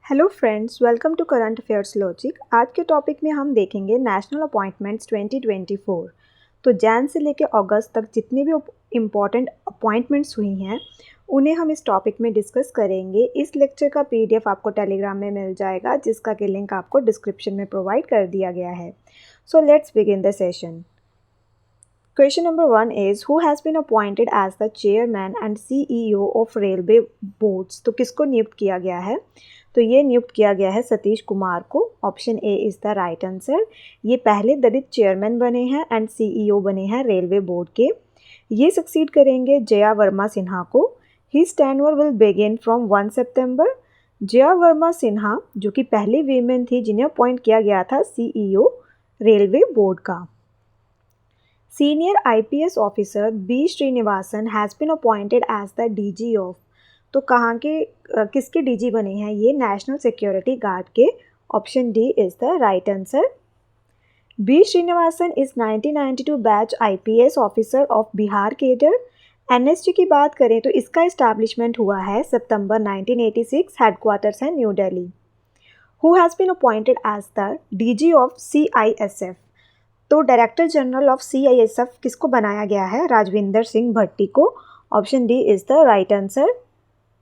Hello friends, welcome to current affairs logic. आज के topic में हम देखेंगे नेशनल अपॉइंटमेंट्स 2024। तो जैन से लेकर अगस्त तक जितनी भी इम्पॉर्टेंट अपॉइंटमेंट्स हुई हैं उन्हें हम इस टॉपिक में डिस्कस करेंगे। इस लेक्चर का पीडीएफ आपको टेलीग्राम में मिल जाएगा, जिसका कि लिंक आपको डिस्क्रिप्शन में प्रोवाइड कर दिया गया है। So let's begin the session. Question number 1 is who has been appointed as the chairman and CEO of railway boards? तो किसको नियुक्त किया गया है? तो ये नियुक्त किया गया है सतीश कुमार को। Option A is the right answer. ये पहले दलित चेयरमैन बने हैं एंड CEO बने हैं रेलवे बोर्ड के। ये सक्सीड करेंगे जया वर्मा सिन्हा को। His tenure will begin from 1 सितंबर। जया वर्मा सिन्हा जो कि पहली वीमेन थी जिन्हें अपॉइंट किया गया था CEO रेलवे बोर्ड का। Senior IPS officer B. Srinivasan has been appointed as the DG of। तो कहाँ के किसके DG बने हैं ये? नेशनल सिक्योरिटी गार्ड के। Option D is the right answer. B. Srinivasan is 1992 batch IPS officer of Bihar cadre. NSG की बात करें तो इसका इस्टेब्लिशमेंट हुआ है सितंबर 1986। हेडक्वार्टर्स है new Delhi. Who has been appointed as the DG of CISF? तो डायरेक्टर जनरल ऑफ CISF किसको बनाया गया है? राजविंदर सिंह भट्टी को। Option D is the right answer.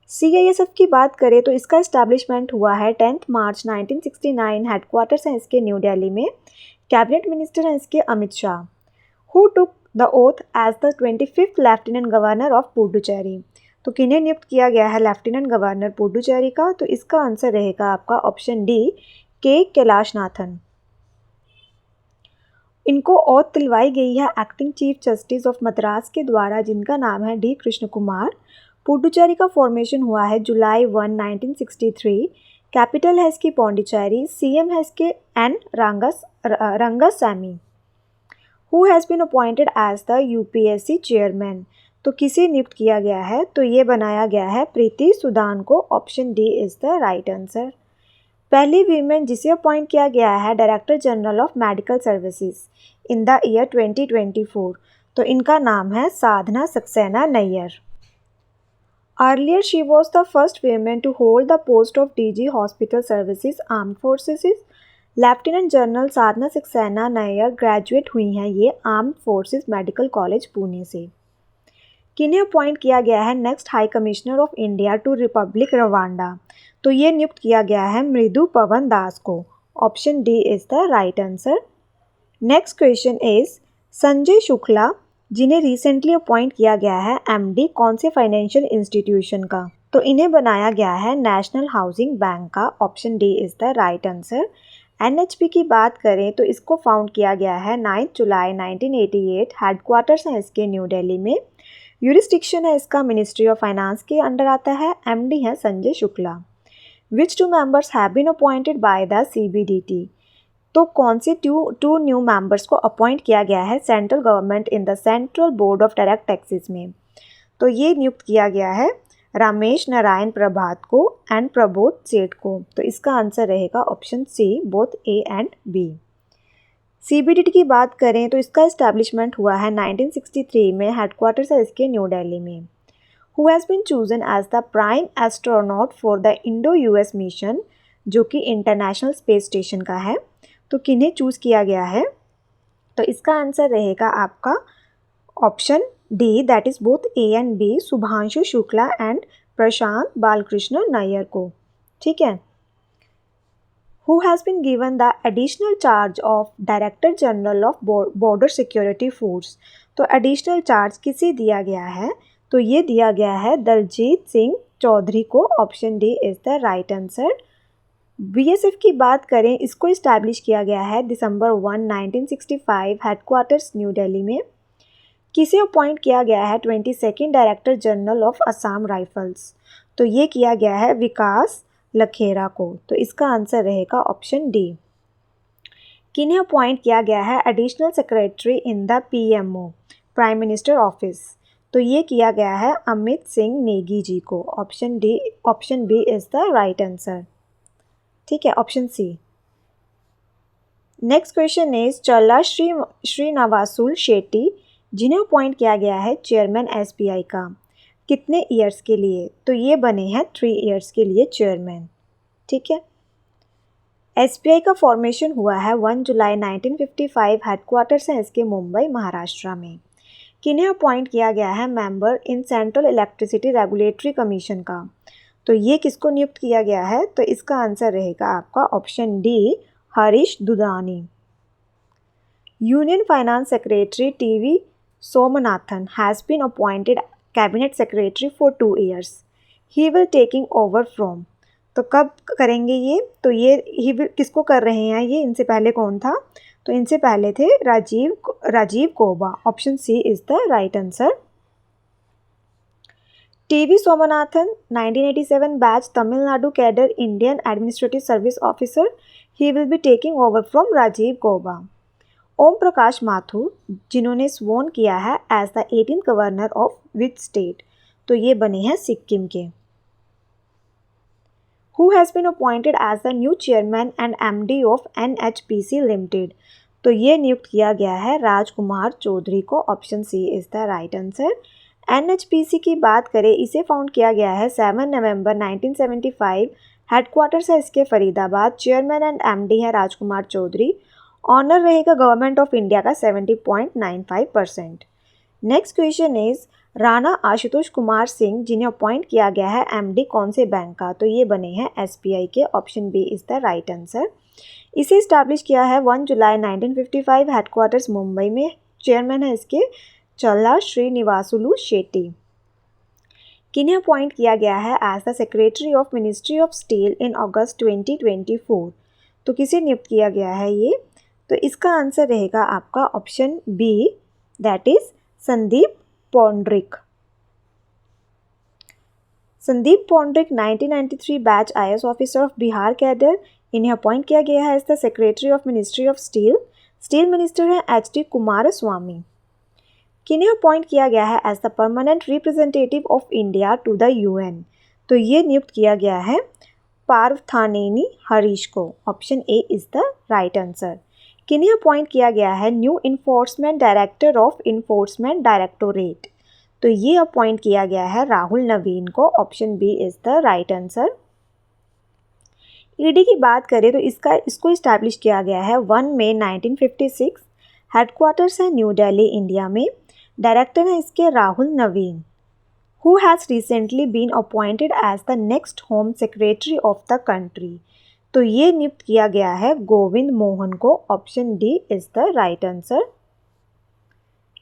CISF की बात करें तो इसका इस्टेब्लिशमेंट हुआ है 10 मार्च 1969। हेडक्वार्टर्स हैं इसके न्यू दिल्ली में। कैबिनेट मिनिस्टर हैं इसके Amit Shah. Who took the oath as the 25th lieutenant governor of Puducherry? तो किन्हें नियुक्त किया गया है लेफ्टिनेंट गवर्नर पुडुचेरी का? तो इसका आंसर रहेगा आपका ऑप्शन डी के कैलाशनाथन। इनको ओथ दिलवाई गई है acting chief justice of Madras के द्वारा, जिनका नाम है डी कृष्ण कुमार। पुडुचेरी का फॉर्मेशन हुआ है जुलाई 1, 1963। कैपिटल है इसकी पौंडीचेरी। CM है इसके N Rangasamy. Who has been appointed as the UPSC chairman? तो किसे नियुक्त किया गया है? तो ये बनाया गया है प्रीति सुदान को। Option D is the right answer. पहली वीमेन जिसे अपॉइंट किया गया है director general of medical services in the year 2024। तो इनका नाम है Sadhna Saxena Nair. Earlier she was the first women to hold the post of DG hospital services armed forces. Lieutenant general Sadhna Saxena Nair graduate हुई हैं ये armed forces medical college Pune से। किन्हें appoint किया गया है next high commissioner of India to republic Rwanda? तो ये नियुक्त किया गया है मृदु पवन दास को। Option D is the right answer. Next question is Sanjay Shukla जिन्हें रिसेंटली अपॉइंट किया गया है MD कौन से फाइनेंशियल इंस्टीट्यूशन का? तो इन्हें बनाया गया है नेशनल हाउसिंग बैंक का। Option D is the right answer. NHB की बात करें तो इसको फाउंड किया गया है 9 जुलाई 1988। हेडक्वार्टर्स हैं इसके न्यू दिल्ली में। यूरिस्डिक्शन है इसका मिनिस्ट्री ऑफ फाइनेंस के अंडर आता है। MD है Sanjay Shukla. Which two members have been appointed by the CBDT? तो कौन से टू न्यू मेंबर्स को अपॉइंट किया गया है central government in the central board of direct taxes में? तो ये नियुक्त किया गया है रमेश नारायण प्रभात को एंड प्रबोध सेठ को। तो इसका आंसर रहेगा option C, both A and B। CBDT की बात करें तो इसका इस्टेब्लिशमेंट हुआ है 1963 में। हेडक्वार्टर्स है इसके न्यू दिल्ली में। Who has been chosen as the prime astronaut for the Indo-US mission, जो कि इंटरनेशनल स्पेस स्टेशन का है? तो किन्हें चूज़ किया गया है? तो इसका आंसर रहेगा आपका option D, that is both A and B, Shubhanshu Shukla and Prashant Balakrishna Nair को। ठीक है। Who has been given the additional charge of Director General of Border Security Force? तो एडिशनल चार्ज किसे दिया गया है? तो ये दिया गया है दलजीत सिंह चौधरी को। Option D is the right answer. BSF की बात करें इसको इस्टेब्लिश किया गया है दिसंबर 1, 1965। हेडक्वार्टर्स न्यू दिल्ली में। किसे अपॉइंट किया गया है 22nd director general of Assam rifles? तो ये किया गया है विकास लखेरा को। तो इसका आंसर रहेगा ऑप्शन डी। किन्हें अपॉइंट किया गया है additional secretary in the PMO prime minister office? तो ये किया गया है अमित सिंह नेगी जी को। Option B is the right answer. ठीक है, option C. Next question is Challa Srinivasulu Shetty जिन्हें अपॉइंट किया गया है चेयरमैन SBI का, कितने ईयर्स के लिए? तो ये बने हैं 3 ईयर्स के लिए चेयरमैन। ठीक है। एसबीआई का फॉर्मेशन हुआ है 1 जुलाई 1955, हेडक्वार्टर्स है इसके मुंबई महाराष्ट्र में। किन्हें अपॉइंट किया गया है member in central electricity regulatory commission का, तो ये किसको नियुक्त किया गया है, तो इसका आंसर रहेगा आपका option D, Harish Dudhani. Union finance secretary TV Somanathan has been appointed cabinet secretary for 2 years. He will taking over from, तो कब करेंगे ये, तो ये ही किसको कर रहे हैं ये, इनसे पहले कौन था, तो इनसे पहले थे Rajiv Gauba. Option C is the right answer. TV Somanathan 1987 batch Tamil Nadu cadre Indian Administrative Service officer, he will be taking over from Rajiv Gauba. Om Prakash Mathur जिन्होंने स्वोन किया है as the 18th governor of which state, तो ये बने हैं सिक्किम के। Who has been appointed as the new chairman and MD of NHPC Limited, तो ये नियुक्त किया गया है राजकुमार चौधरी को। Option C is the right answer. NHPC की बात करें, इसे फाउंड किया गया है 7 नवंबर 1975, हेडक्वार्टर्स है इसके फरीदाबाद, चेयरमैन एंड MD है राजकुमार चौधरी, ऑनर रहेगा गवर्नमेंट ऑफ इंडिया का 70.95%। Next question is Rana Ashutosh Kumar Singh जिन्हें अपॉइंट किया गया है MD कौन से बैंक का, तो ये बने हैं SBI के। Option B is the right answer. इसे इस्टेब्लिश किया है 1 जुलाई 1955, हेडक्वार्टर्स मुंबई में, चेयरमैन है इसके चल्ला श्रीनिवासुलु शेट्टी। किन्हें अपॉइंट किया गया है as the secretary of ministry of steel in August 2024, तो किसे नियुक्त किया गया है ये, तो इसका आंसर रहेगा आपका option B, that is Sandeep Poundrik. Sandeep Poundrik 1993 batch IAS officer of Bihar cadre, इन्हें अपॉइंट किया गया है as the secretary of ministry of steel, steel minister है HD कुमारस्वामी। किन्हें अपॉइंट किया गया है as the permanent representative of India to the UN, तो ये नियुक्त किया गया है पार्थानेनी हरीश को। Option A is the right answer. किन्हें अपॉइंट किया गया है new enforcement director of enforcement directorate, तो ये अपॉइंट किया गया है राहुल नवीन को। Option B is the right answer. ED की बात करें तो इसको इस्टेब्लिश किया गया है 1 मई 1956, हेडक्वार्टर्स है न्यू दिल्ली इंडिया में, डायरेक्टर है इसके Rahul Naveen. Who has recently been appointed as the next home secretary of the country, तो ये नियुक्त किया गया है गोविंद मोहन को। Option D is the right answer.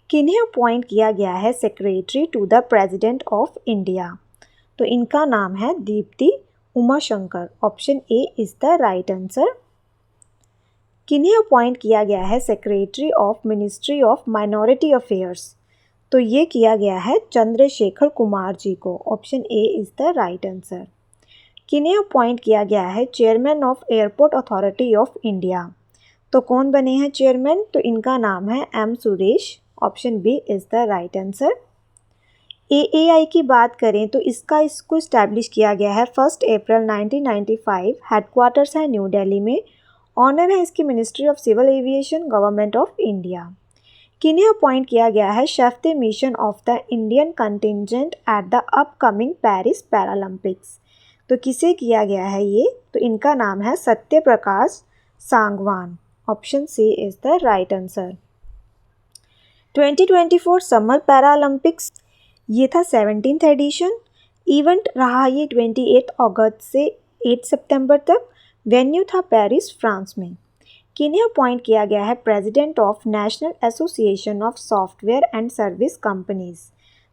किन्हें अपॉइंट किया गया है secretary to the president of India, तो इनका नाम है Deepti Umashankar. Option A is the right answer. किन्हें अपॉइंट किया गया है secretary of ministry of minority affairs, तो ये किया गया है चंद्रशेखर कुमार जी को। Option A is the right answer. किन्हें अपॉइंट किया गया है chairman of airport authority of India, तो कौन बने हैं चेयरमैन, तो इनका नाम है M Suresh. Option B is the right answer. AAI की बात करें तो इसको इस्टेब्लिश किया गया है 1 अप्रैल 1995, हेडक्वार्टर्स है न्यू दिल्ली में, ऑनर है इसकी ministry of civil aviation government of India. किन्हें अपॉइंट किया गया है chef de mission of the Indian contingent at the upcoming Paris Paralympics, तो किसे किया गया है ये, तो इनका नाम है Satya Prakash Sangwan. Option C is the right answer. 2024 summer Paralympics, ये था 17th एडिशन। इवेंट रहा ये 28 अगस्त से 8 सितंबर तक। वेन्यू था पेरिस फ्रांस में। किन्हें अपॉइंट किया गया है president of national association of software and service companies,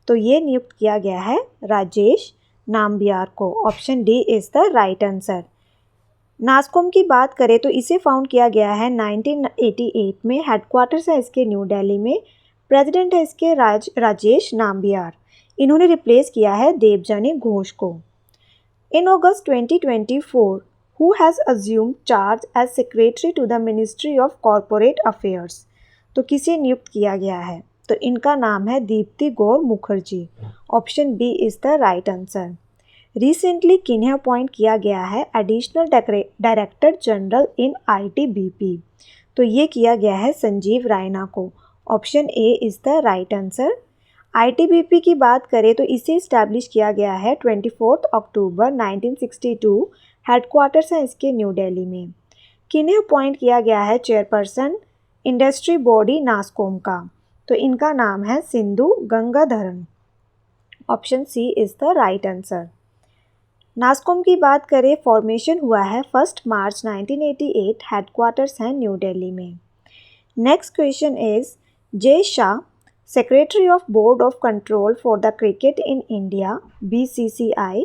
तो ये नियुक्त किया गया है राजेश नाम्बियार को। Option D is the right answer. NASSCOM की बात करें तो इसे फाउंड किया गया है 1988 में, हेडक्वार्टर्स है इसके न्यू दिल्ली में, प्रेसिडेंट है इसके राजेश नाम्बियार। इन्होंने रिप्लेस किया है देवजानी घोष को। In August 2024 who has assumed charge as secretary to the ministry of corporate affairs, तो किसे नियुक्त किया गया है, तो इनका नाम है Deepti Gaur Mukherjee. Option B is the right answer. Recently किन्हें अपॉइंट किया गया है additional director general in ITBP, तो ये किया गया है संजीव रायना को। Option A is the right answer. ITBP की बात करें तो इसे इस्टेब्लिश किया गया है 24 अक्टूबर 1962, हेडक्वार्टर्स हैं इसके न्यू दिल्ली में। किन्हें अपॉइंट किया गया है चेयरपर्सन इंडस्ट्री बॉडी नास्कॉम का? तो इनका नाम है Sindhu Gangadharan. Option C is the right answer. NASSCOM की बात करें, फॉर्मेशन हुआ है 1 मार्च 1988, हेडक्वार्टर्स हैं न्यू दिल्ली में। Next question is Jay Shah, secretary of board of control for the cricket in India BCCI,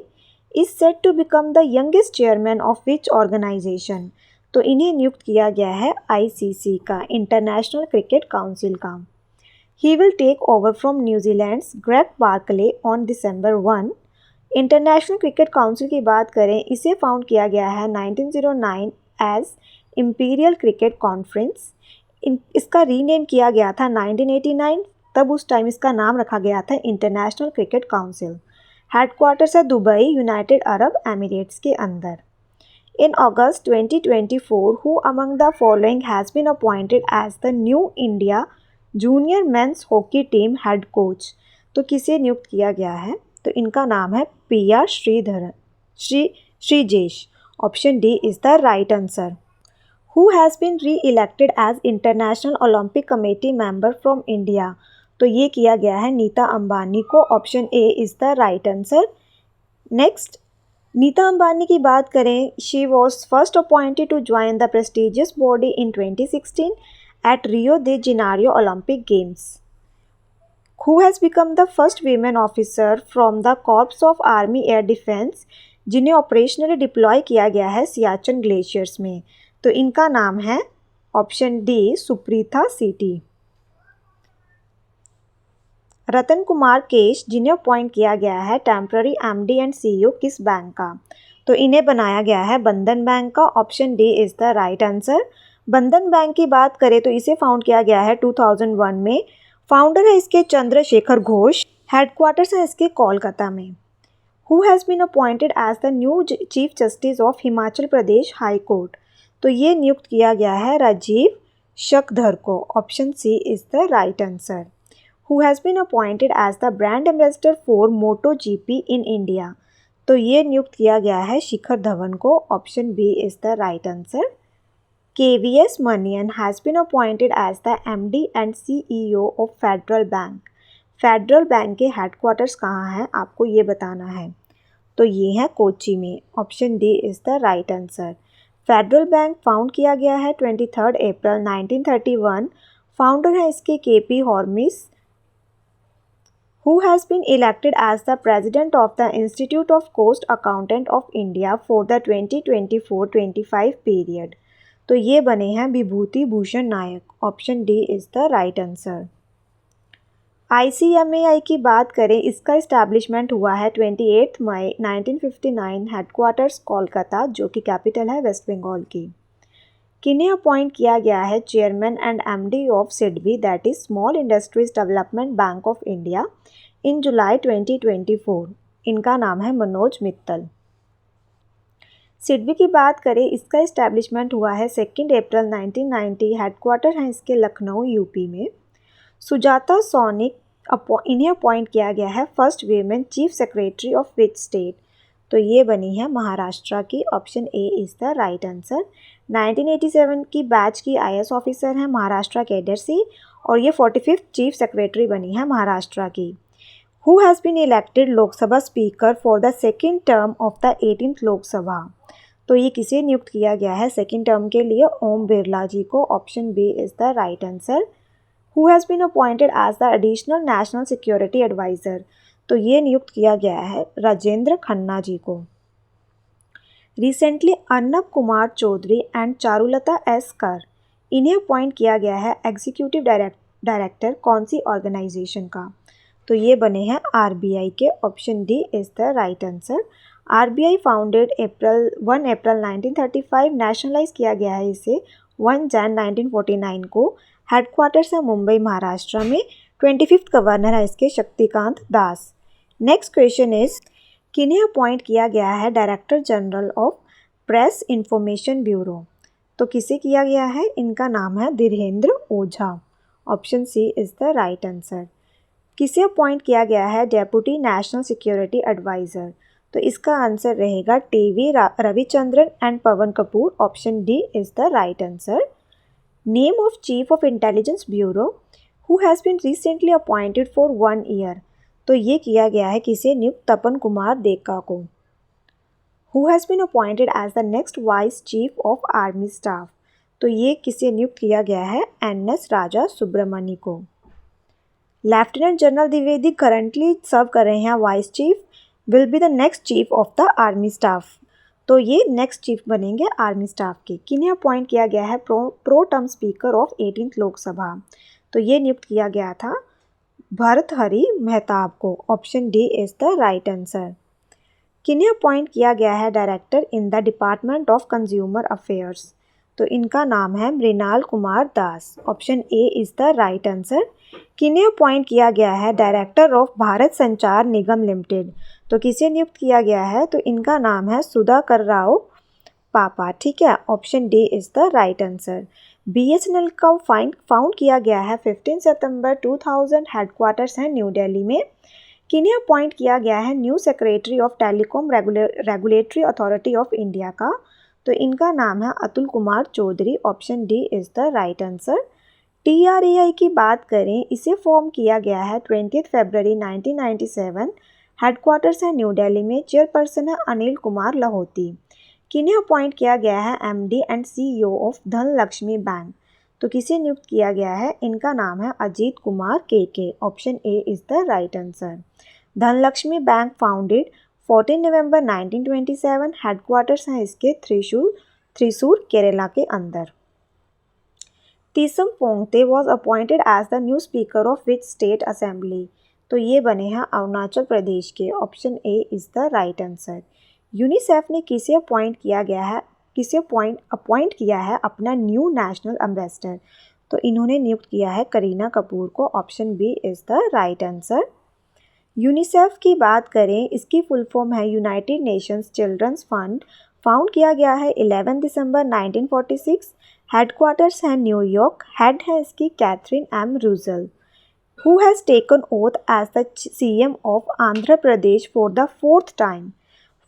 is set to become the youngest chairman of which organisation? तो इन्हें नियुक्त किया गया है ICC का, इंटरनेशनल क्रिकेट काउंसिल का। He will take over from New Zealand's Greg Barclay on December 1। International cricket council की बात करें, इसे फाउंड किया गया है 1909 एज इंपीरियल क्रिकेट कॉन्फ्रेंस। इसका रीनेम किया गया था 1989, तब उस टाइम इसका नाम रखा गया था इंटरनेशनल क्रिकेट काउंसिल। हेडक्वार्टर्स है दुबई, यूनाइटेड अरब एमिरेट्स के अंदर। In August 2024, who among the following has been appointed as the new India junior men's hockey team head coach? तो किसे नियुक्त किया गया है? तो इनका नाम है PR Sreejesh. Option D is the right answer. Who has been re-elected as International Olympic Committee member from India? तो ये किया गया है नीता अंबानी को। Option A is the right answer. Next, Nita Ambani की बात करें, she was first appointed to join the prestigious body in 2016 at Rio de Janeiro Olympic games. Who has become the first women officer from the Corps of Army Air Defense, जिन्हें operationally deploy किया गया है Siachen glaciers में? तो इनका नाम है option D सुप्रीता सीटी। रतन कुमार केश, जिन्हें अपॉइंट किया गया है टेम्पररी MD एंड CEO किस बैंक का? तो इन्हें बनाया गया है बंधन बैंक का। Option D is the right answer. बंधन बैंक की बात करें तो इसे फाउंड किया गया है 2001 में। फाउंडर है इसके चंद्रशेखर घोष। हेडक्वार्टर्स है इसके कोलकाता में। Who has been appointed as the new chief justice of Himachal Pradesh high court? तो ये नियुक्त किया गया है राजीव शकधर को। Option C is the right answer. Who has been appointed as the brand ambassador for MotoGP in India? तो ये नियुक्त किया गया है शिखर धवन को। Option B is the right answer. KVS Manian has been appointed as the MD and CEO of federal bank. Federal bank के headquarters कहाँ हैं, आपको ये बताना है। तो ये है कोची में। Option D is the right answer. Federal bank found किया गया है 23 अप्रैल 1931। फाउंडर है इसके KP Hormis. Who has been elected as the president of the institute of cost accountant of India for the 2024-25 period? तो ये बने हैं Vibhuti Bhushan Nayak. Option D is the right answer. ICMAI की बात करें, इसका इस्टेब्लिशमेंट हुआ है 28 मई 1959, हेडक्वार्टर्स कोलकाता, जो कि कैपिटल है वेस्ट बंगाल की। किन्हें अपॉइंट किया गया है chairman and MD of SIDBI, that is small industries development bank of India, in July 2024? इनका नाम है मनोज मित्तल। SIDBI की बात करें, इसका इस्टेब्लिशमेंट हुआ है 2 अप्रैल 1990, हेडक्वार्टर है इसके लखनऊ UP में। सुजाता सौनिक, इन्हें अपॉइंट किया गया है first women chief secretary of which state? तो ये बनी है महाराष्ट्र की। Option A is the right answer. 1987 की बैच की IS ऑफिसर हैं महाराष्ट्र कैडर से, और ये 45th चीफ सेक्रेटरी बनी है महाराष्ट्र की। Who has been elected Lok Sabha speaker for the second term of the 18th Lok Sabha? तो ये किसे नियुक्त किया गया है सेकेंड टर्म के लिए? ओम बिरला जी को। Option B is the right answer. Who has been appointed as the additional national security adviser? तो ये नियुक्त किया गया है राजेंद्र खन्ना जी को। Recently Arnab Kumar Chaudhary and Charulata S Kar, इन्हें अपॉइंट किया गया है एग्जीक्यूटिव डायरेक्टर कौन सी ऑर्गेनाइजेशन का? तो ये बने हैं RBI के। Option D is the right answer. RBI founded 1 April 1935, nationalise किया गया है इसे 1 जन 1949 को। हेडक्वार्टर्स है मुंबई महाराष्ट्र में। 25th गवर्नर है इसके Shaktikanta Das. Next question is, किन्हें अपॉइंट किया गया है director general of press information bureau? तो किसे किया गया है? इनका नाम है Dhirendra Ojha. Option C is the right answer. किसे अपॉइंट किया गया है डेप्यूटी नेशनल सिक्योरिटी एडवाइज़र? तो इसका आंसर रहेगा TV Ravichandran and Pavan Kapoor. Option D is the right answer. Name of chief of intelligence bureau who has been recently appointed for 1 year. तो ये किया गया है किसे नियुक्त? तपन कुमार देका को। Who has been appointed as the next vice chief of army staff. तो ये किसे नियुक्त किया गया है? NS राजा सुब्रमण्य को। लेफ्टिनेंट जनरल द्विवेदी करंटली सर्व कर रहे हैं vice chief, will be the next chief of the army staff. तो ये नेक्स्ट चीफ बनेंगे आर्मी स्टाफ के। किन्हें अपॉइंट किया गया है pro term speaker of 18th Lok Sabha. तो ये नियुक्त किया गया था भर्तृहरि मेहताब को। Option D is the right answer. किन्हें अपॉइंट किया गया है director in the department of consumer affairs. तो इनका नाम है Mrinal Kumar Das. Option A is the right answer. किन्हें अपॉइंट किया गया है डायरेक्टर ऑफ भारत संचार निगम लिमिटेड। तो किसे नियुक्त किया गया है? तो इनका नाम है सुधाकर राव पापा। ठीक है, option D is the right answer. BSNL का फाउंड किया गया है 15 सितंबर 2000। हेडक्वार्टर्स हैं न्यू दिल्ली में। किन्हें अपॉइंट किया गया है new secretary of telecom regulatory authority of India का। तो इनका नाम है Atul Kumar Chaudhary. Option D is the right answer. TRAI की बात करें, इसे फॉर्म किया गया है 20 फरवरी 1997। हेडक्वार्टर्स है न्यू दिल्ली में। चेयरपर्सन है अनिल कुमार लाहौती। किन्हें अपॉइंट किया गया है MD and CEO of Dhanlaxmi bank. तो किसे नियुक्त किया गया है? इनका नाम है Ajith Kumar KK। Option A is the right answer. Dhanlaxmi bank founded 14 November 1927। Headquarters हैं इसके थ्रिसूर केरला के अंदर। Tesam Pongte was appointed as the new speaker of which state assembly. तो ये बने हैं अरुणाचल प्रदेश के। Option A is the right answer. UNICEF ने किसे अपॉइंट किया है अपना न्यू नेशनल एम्बेसडर। तो इन्होंने नियुक्त किया है करीना कपूर को। Option B is the right answer. UNICEF की बात करें, इसकी फुल फॉर्म है United Nations Children's Fund. Found किया गया है 11 दिसंबर 1946। हेडक्वार्टर्स है न्यूयॉर्क। हेड है इसकी Catherine M Russell. Who has taken oath as the CM of Andhra Pradesh for the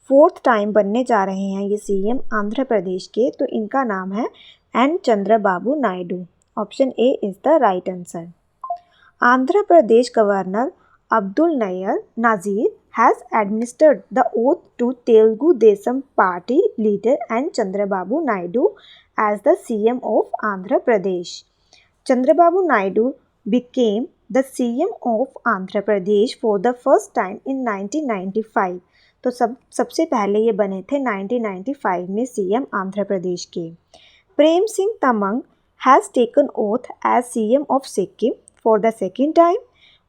fourth time बनने जा रहे हैं ये CM आंध्र प्रदेश के। तो इनका नाम है N Chandrababu Naidu. Option A is the right answer. Andhra Pradesh governor Abdul Nazir has administered the oath to Telugu Desam Party leader N Chandrababu Naidu as the CM of Andhra Pradesh. Chandrababu Naidu became the CM of Andhra Pradesh for the first time in 1995. तो सबसे पहले ये बने थे 1995 में CM Andhra Pradesh के। Prem Singh Tamang has taken oath as CM of Sikkim for the second time.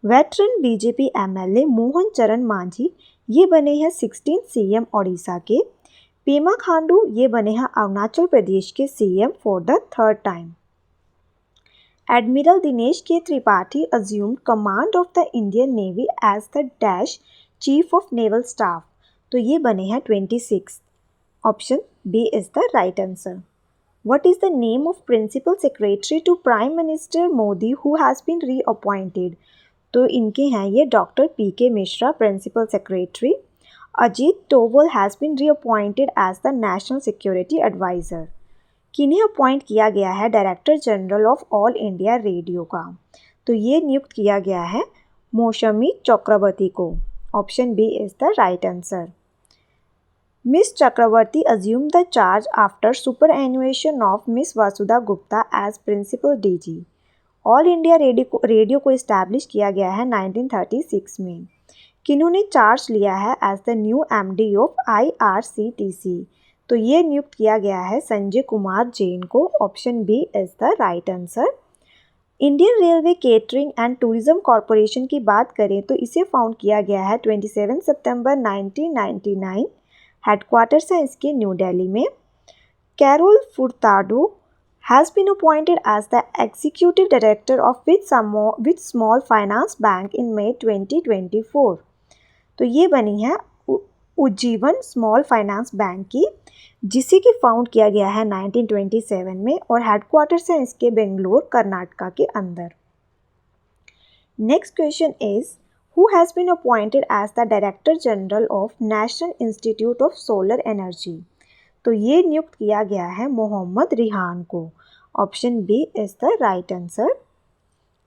Veteran BJP MLA Mohan चरण मांझी ये बने हैं 16 CM ओडिशा के। पेमा खांडू ये बने हैं अरुणाचल प्रदेश के CM for the third time. Admiral Dinesh K Tripathi assumed command of the Indian navy as the dash chief of naval staff. तो ये बने हैं 26। Option B is the right answer. What is the name of principal secretary to Prime Minister Modi who has been reappointed? तो इनके हैं ये doctor PK Mishra principal secretary. Ajit Doval has been reappointed as the national security adviser. किन्हें appoint किया गया है director general of all India radio का। तो ये नियुक्त किया गया है मौसमी चक्रवर्ती को। Option B is the right answer. Miss Chakraborty assume the charge after superannuation of miss Vasudha Gupta as principal DG। All India radio को इस्टेब्लिश किया गया है 1936 में। किन्होंने चार्ज लिया है as the new MD of IRCTC। तो ये नियुक्त किया गया है संजय कुमार जैन को। Option B is the right answer. Indian railway catering and tourism corporation की बात करें तो इसे फाउंड किया गया है 27 सितंबर 1999। हेडक्वार्टर्स है इसके न्यू दिल्ली में। Carol Furtado has been appointed as the executive director of which small finance bank in May 2024. तो ये बनी है उज्जीवन स्मॉल फाइनेंस बैंक की, जिसे कि फाउंड किया गया है 1927 में और हेडक्वार्टर्स है इसके बेंगलोर कर्नाटका के अंदर। Next question is who has been appointed as the director general of national institute of solar energy. तो ये नियुक्त किया गया है मोहम्मद रिहान को। Option B is the right answer.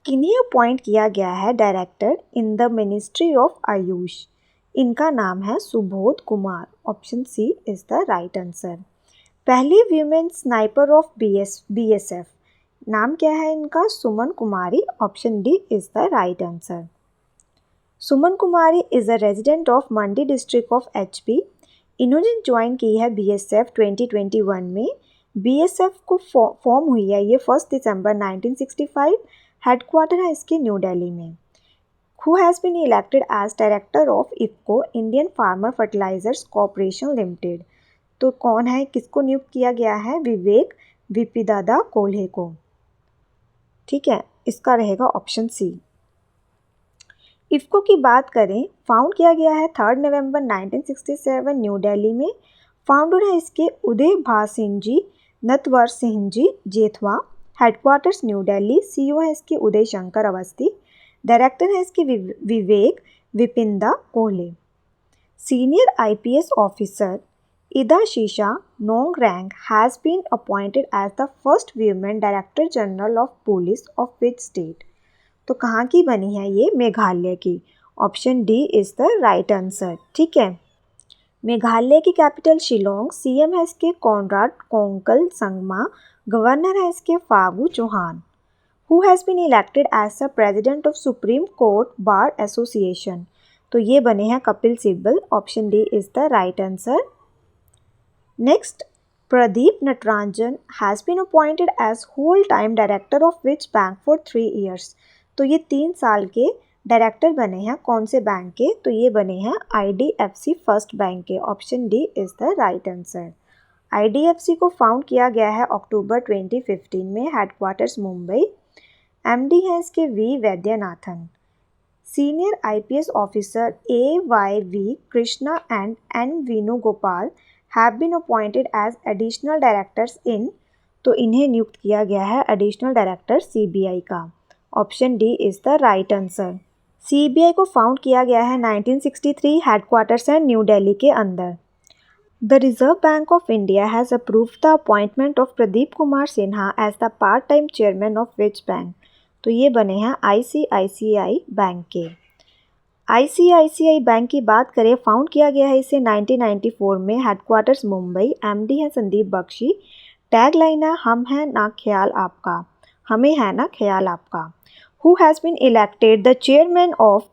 किन्हें अपॉइंट किया गया है director in the ministry of AYUSH. इनका नाम है Subodh Kumar. Option C is the right answer. पहली वीमेन स्नाइपर ऑफ बीएसएफ, नाम क्या है इनका? Suman Kumari. Option D is the right answer. Suman Kumari is a resident of Mandi district of HP. इन्होंने join की है बीएसएफ 2021 में। बीएसएफ को फॉर्म हुई है ये 1 दिसंबर 1965। हेडक्वार्टर है इसके न्यू दिल्ली में। Who has been elected as director of IFFCO Indian farmer fertilisers corporation limited. तो कौन है, किसको नियुक्त किया गया है? विवेक विपिदादा कोल्हे को। ठीक है, इसका रहेगा ऑप्शन सी। इफको की बात करें, फाउंड किया गया है 3 नवंबर 1967 न्यू दिल्ली में। फाउंडर है इसके Uday Bhan Singh ji, Natwar Singh ji Jethwa. Headquarters New Delhi. CEO है इसके उदय शंकर अवस्थी। डायरेक्टर है इसके विवेक विपिंदा कोहले। Senior IPS officer Idashisha Nongrang has been appointed as the first women director general of police of which state. तो कहाँ की बनी है ये? मेघालय की। Option D is the right answer. ठीक है, मेघालय की कैपिटल शिलोंग। सीएम है इसके कॉनराड कोंकल संगमा। गवर्नर है इसके Phagu Chauhan. Who has been elected as the president of supreme court bar association. तो ये बने हैं Kapil Sibal. Option D is the right answer. Next, Pradeep Natarajan has been appointed as whole time director of which bank for 3 years। तो ये 3 साल के director बने हैं कौन से बैंक के? तो ये बने हैं आईडीएफसी फर्स्ट बैंक के। Option D is the right answer. IDFC को फाउंड किया गया है अक्टूबर 2015 में। हेडक्वार्टर्स मुंबई। एमडी है इसके V Vaidyanathan. Senior IPS officer AYV Krishna and N Venugopal have been appointed as additional directors in. तो इन्हें नियुक्त किया गया है एडिशनल डायरेक्टर सीबीआई का। Option D is the right answer. CBI को फाउंड किया गया है 1963। हेडक्वार्टर्स है न्यू दिल्ली के अंदर। The reserve bank of India has approved the appointment of Pradeep Kumar Sinha as the part time chairman of which bank. तो ये बने हैं आईसीआईसीआई बैंक के। आईसीआईसीआई बैंक की बात करें, फाउंड किया गया है इसे 1994 में। हेडक्वार्टर्स मुंबई। एमडी है संदीप बख्शी। टैग लाइन है हम हैं ना ख्याल आपका, हमें है ना ख्याल आपका। Who has been elected the chairman of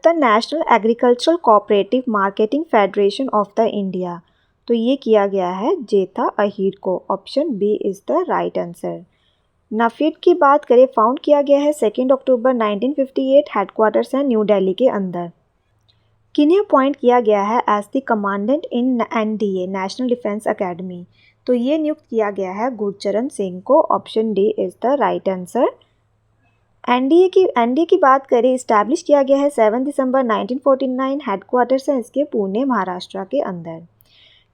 the national agricultural cooperative marketing federation of the India. तो ये किया गया है जेठा अहीर को। Option B is the right answer. NAFED की बात करें, फाउंड किया गया है 2 अक्टूबर 1958। हेडक्वार्टर्स है न्यू दिल्ली के अंदर। किन्हें अपॉइंट किया गया है as the commandant in NDA national defence academy. तो ये नियुक्त किया गया है गुरचरण सिंह को। Option D is the right answer. NDA की बात करें, इस्टेब्लिश किया गया है 7 दिसंबर 1949। हेडक्वार्टर्स है इसके पुणे महाराष्ट्र के अंदर।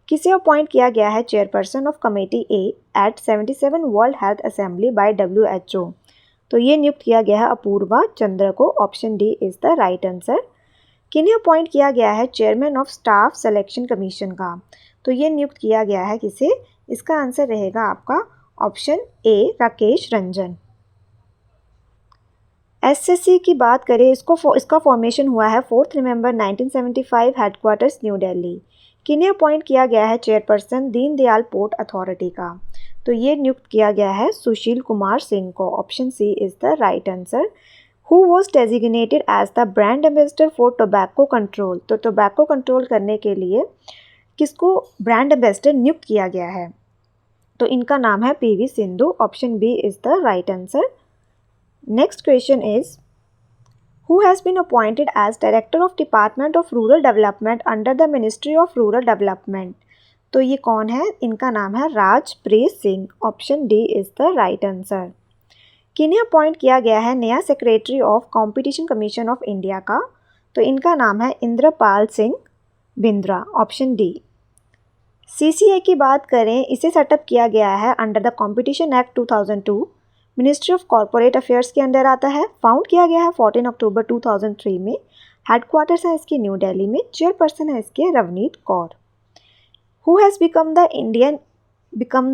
किसे अपॉइंट किया गया है chairperson of committee A at 77 world health assembly by WHO। तो ये नियुक्त किया गया है अपूर्वा चंद्र को। Option D is the right answer. किन्हें अपॉइंट किया गया है chairman of staff selection commission का। तो ये नियुक्त किया गया है किसे? इसका आंसर रहेगा आपका option A Rakesh Ranjan. SSC की बात करें, इसका फॉर्मेशन हुआ है 4 नवंबर 1975। Headquarters New Delhi. किन्हें अपॉइंट किया गया है चेयरपर्सन दीनदयाल पोर्ट अथॉरिटी का। तो ये नियुक्त किया गया है सुशील कुमार सिंह को। Option C is the right answer. Who was designated as the brand ambassador for tobacco control. तो टोबैको कंट्रोल करने के लिए किसको ब्रांड एम्बेसडर नियुक्त किया गया है? तो इनका नाम है PV Sindhu. Option B is the right answer. Next question is, who has been appointed as Director of Department of Rural Development under the Ministry of Rural Development? तो ये कौन है? इनका नाम है Rajpreet Singh. Option D is the right answer. किन्हें appoint किया गया है नया secretary of competition commission of India का? तो इनका नाम है Indrapal Singh Bindra. Option D. CCI की बात करें, इसे सेटअप किया गया है under the competition act 2002। Ministry of corporate affairs के अंडर आता है। फाउंड किया गया है 14 अक्टूबर 2003 में। हेडक्वार्टर्स है इसके न्यू दिल्ली में। चेयरपर्सन है इसके Ravneet Kaur. Who has become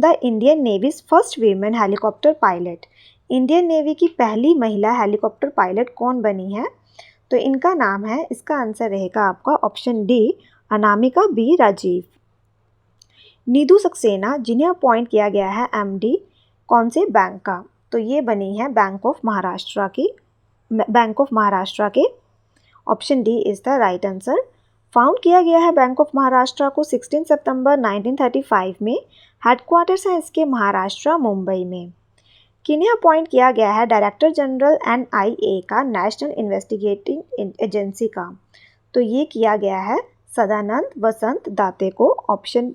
the Indian navy's first women helicopter pilot. Indian navy की पहली महिला हेलीकॉप्टर पायलट कौन बनी है? तो इनका नाम है, इसका आंसर रहेगा आपका option D, Anamika B Rajeev. Nidhu Saxena, जिन्हें अपॉइंट किया गया है एमडी कौन से बैंक का? तो ये बनी है बैंक ऑफ महाराष्ट्र के। Option D is the right answer. Found किया गया है बैंक ऑफ महाराष्ट्र को 16 सितंबर 1935 में। हेडक्वार्टर्स है इसके महाराष्ट्र मुंबई में। किन्हें अपॉइंट किया गया है डायरेक्टर जनरल एनआईए का, नेशनल इन्वेस्टिगेटिंग एजेंसी का? तो ये किया गया है सदानंद वसंत दाते को। Option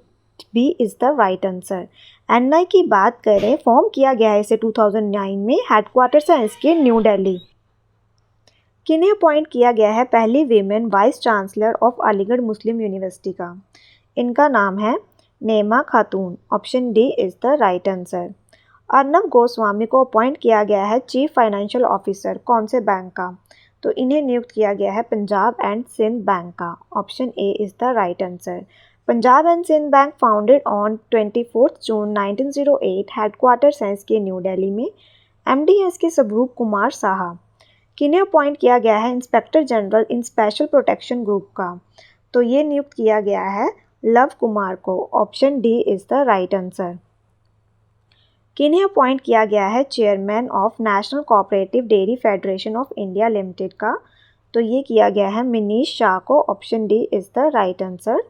B is the right answer. NI की बात करें, फॉर्म किया गया है इसे 2009 में। हेडक्वार्टर्स है इसके न्यू दिल्ली। किन्हें अपॉइंट किया गया है पहली women vice chancellor of Aligarh Muslim university का? इनका नाम है नेमा खातून। Option D is the right answer. Arnab Goswami को अपॉइंट किया गया है चीफ फाइनेंशियल ऑफिसर कौन से बैंक का? तो इन्हें नियुक्त किया गया है पंजाब एंड सिंध बैंक का। Option A is the right answer. Punjab and Sind bank founded on 24 जून 1908। हेडक्वार्टर्स हैं इसके न्यू दिल्ली में। एमडी है इसके स्वरूप कुमार साहा। किन्हें अपॉइंट किया गया है inspector general in special protection group का? तो ये नियुक्त किया गया है लव कुमार को। Option D is the right answer. किन्हें अपॉइंट किया गया है chairman of national cooperative dairy federation of India limited का? तो ये किया गया है मनीष शाह को। Option D is the right answer.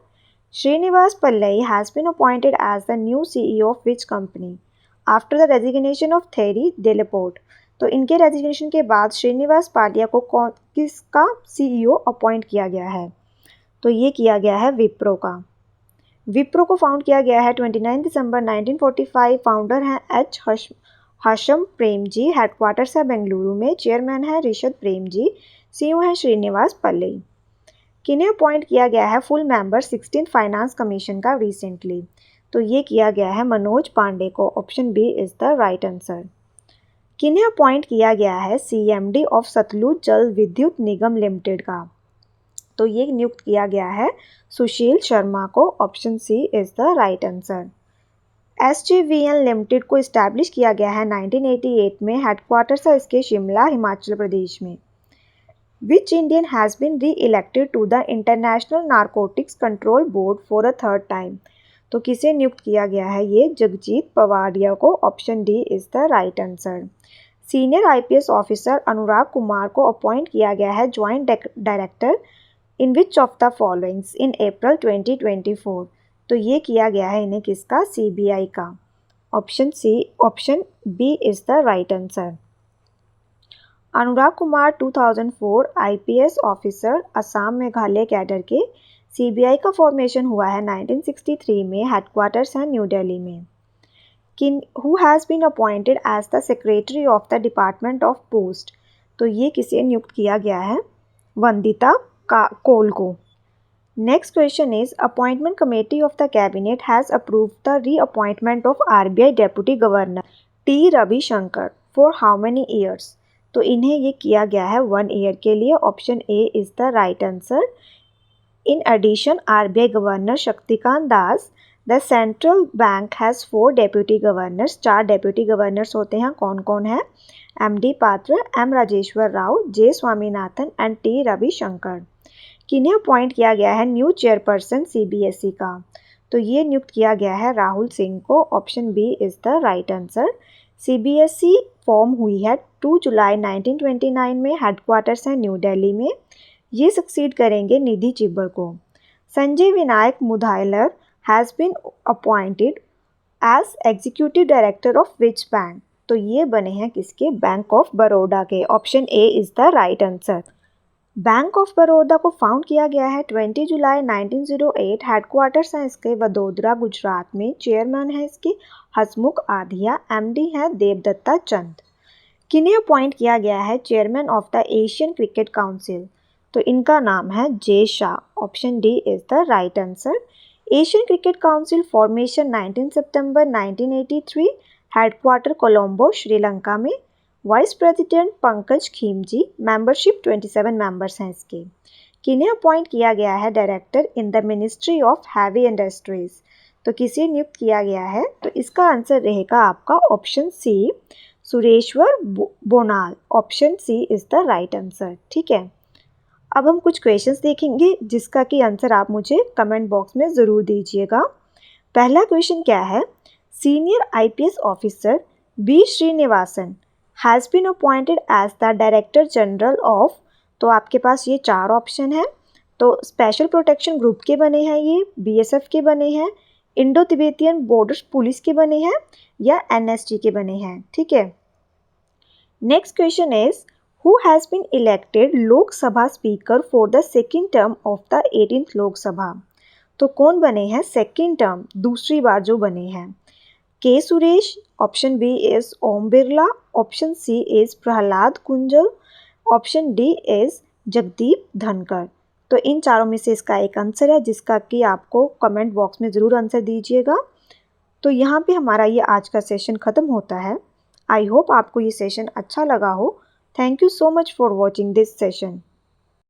Srinivas Pallia has been appointed as the new CEO of which company after the resignation of Thierry Delaporte? तो इनके resignation के बाद श्रीनिवास पाटिया को किसका सीईओ अपॉइंट किया गया है? तो ये किया गया है विप्रो का। विप्रो को फाउंड किया गया है 29 दिसंबर 1945। फाउंडर हैं एच हशम प्रेम जी। हेडक्वार्टर्स है बेंगलुरु में। चेयरमैन है ऋषद प्रेम जी। सीईओ है श्रीनिवास पल्लई। किन्हें अपॉइंट किया गया है फुल मेंबर 16 फाइनेंस कमीशन का रिसेंटली? तो ये किया गया है मनोज पांडे को। Option B is the right answer. किन्हें अपॉइंट किया गया है सीएमडी ऑफ सतलुज जल विद्युत निगम लिमिटेड का? तो ये नियुक्त किया गया है सुशील शर्मा को। Option C is the right answer. SJVN limited को इस्टेब्लिश किया गया है 1988 में। हेडक्वार्टर्स है इसके शिमला हिमाचल प्रदेश में। Which Indian has been reelected to the international narcotics control board for a third time? तो किसे नियुक्त किया गया है? ये जगजीत पवाडिया को। Option D is the right answer. Senior IPS officer Anurag Kumar को अपॉइंट किया गया है joint director in which of the followings in April 2024? तो ये किया गया है इन्हें किसका? सीबीआई का। Option B is the right answer. Anurag Kumar 2004 IPS officer Assam Meghalaya cadre के। सीबीआई का फॉर्मेशन हुआ है 1963 में। हेडक्वार्टर्स है न्यू दिल्ली में। Who has been appointed as the secretary of the department of post? तो ये किसे नियुक्त किया गया है? वंदिता कोल को। Next question is appointment committee of the cabinet has approved the reappointment of RBI deputy governor T Ravishankar for how many years? तो इन्हें ये किया गया है 1 ईयर के लिए। Option A is the right answer. In addition RBI governor Shaktikanta Das, the central bank has 4 deputy governors. 4 deputy governors होते हैं। कौन कौन है? MD Patra, M Rajeshwar Rao, J Swaminathan and T Ravishankar. किन्हें अपॉइंट किया गया है न्यू चेयरपर्सन सीबीएसई का? तो ये नियुक्त किया गया है राहुल सिंह को। Option B is the right answer. CBSE form हुई है 2 जुलाई 1929 में। हेडक्वार्टर्स है न्यू दिल्ली में। ये सक्सीड करेंगे निधि चिब्बर को। Sanjay Vinayak Mudaliar has been appointed as executive director of which bank? तो ये बने हैं किसके? बैंक ऑफ बड़ौदा के। Option A is the right answer. Bank of Baroda को फाउंड किया गया है 20 जुलाई 1908। हेडक्वार्टर्स हैं इसके वडोदरा गुजरात में। चेयरमैन है इसके हसमुख आधिया। एमडी है देवदत्ता चंद। किन्हें अपॉइंट किया गया है chairman of the Asian cricket council? तो इनका नाम है Jay Shah. Option D is the right answer. Asian cricket council formation 19 सितंबर 1983। हेडक्वार्टर कोलंबो श्रीलंका में। Vice president Pankaj Khimji, membership 27 members हैं इसके। किन्हें अपॉइंट किया गया है director in the ministry of heavy industries, तो किसे नियुक्त किया गया है, तो इसका आंसर रहेगा आपका option C, Sureshwar Bonal. Option C is the right answer. ठीक है, अब हम कुछ क्वेश्चंस देखेंगे जिसका कि आंसर आप मुझे कमेंट बॉक्स में ज़रूर दीजिएगा। पहला क्वेश्चन क्या है, senior IPS officer B Srinivasan has been appointed as the director general of, तो आपके पास ये 4 ऑप्शन है। तो स्पेशल प्रोटेक्शन ग्रुप के बने हैं, ये बीएसएफ के बने हैं, इंडो तिब्बतियन बॉर्डर पुलिस के बने हैं, या एनएसजी के बने हैं। ठीक है, next question is who has been elected Lok Sabha speaker for the second term of the 18th Lok Sabha, तो कौन बने हैं सेकेंड टर्म, दूसरी बार जो बने हैं। K Suresh, option B is Om Birla, option C is Prahlad Kunjal, option D is Jagdeep Dhankhar. तो इन चारों में से इसका एक आंसर है जिसका कि आपको कमेंट बॉक्स में ज़रूर आंसर दीजिएगा। तो यहाँ पे हमारा ये आज का सेशन ख़त्म होता है। आई होप आपको ये सेशन अच्छा लगा हो। Thank you so much for watching this session.